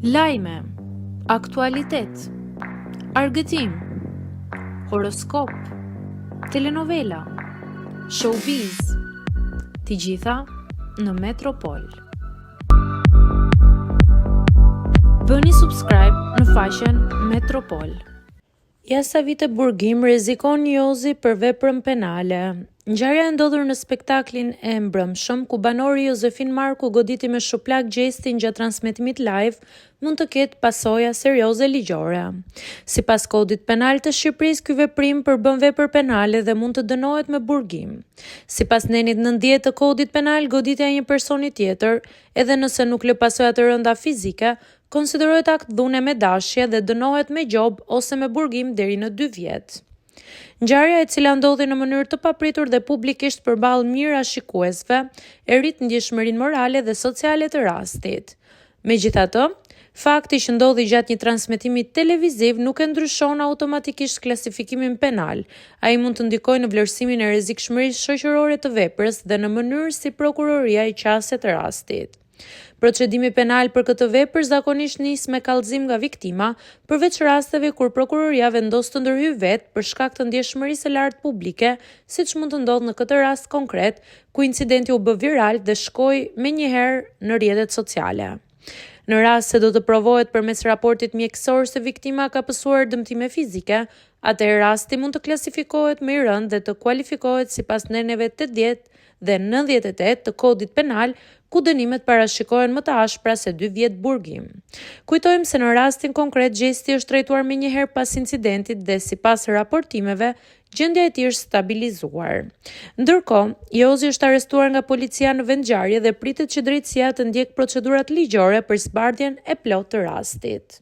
Lajme, aktualitet, argëtim, horoskop, telenovela, showbiz, të gjitha në Metropol. Bëni subscribe në faqen Metropol. Jasa vite burgim rrezikon Jozi për veprën penale. Ngjarja e ndodhur në spektaklin e mbrëmshëm, ku banori Jozefin Marku goditi me shuplak gjestin gjatë transmetimit live, mund të ketë pasoja serioze ligjore. Sipas kodit penal të Shqipërisë, ky veprim përbën vepër penale dhe mund të dënohet me burgim. Sipas nenit 90 të kodit penal, goditja e një personi tjetër, edhe nëse nuk lë pasoja të rënda fizike, konsiderohet akt dhune me dashje dhe dënohet me gjob ose me burgim deri në 2 vjet. Ngjarja, e cila ndodhi në mënyrë të papritur dhe publikisht përballë mijëra shikuesve, e rrit ndjeshmërinë morale dhe sociale të rastit. Megjithatë, fakti që ndodhi gjatë një transmetimi televiziv nuk e ndryshon automatikisht klasifikimin penal. Ai mund të ndikojë në vlerësimin e rrezikshmërisë shoqërore të veprës dhe në mënyrë si prokuroria i qaset të rastit. Procedimi penal për këtë vepër zakonisht nis me kallëzim nga viktima, përveç rasteve kur prokuroria vendos të ndërhyjë vetë për shkak të ndjeshmërisë së lartë publike, siç mund të ndodhë në këtë rast konkret, ku incidenti u bë viral dhe shkoi menjëherë në rrjetet sociale. Në rast se do të provohet përmes raportit mjekësor se viktima ka pësuar dëmtime fizike, atëherë rasti mund të klasifikohet më i rëndë dhe të kualifikohet sipas neneve 80 dhe 98 të kodit penal, ku dënimet parashikohen më të ashpra se 2 vjet burgim. Kujtojmë se në rastin konkret gjesti është trajtuar menjëherë pas incidentit dhe sipas raportimeve, gjendja e tij është stabilizuar. Ndërkohë, Jozi është arrestuar nga policia në vendngjarje dhe pritet që drejtësia të ndjekë procedurat ligjore për zbardhjen e plotë të rastit.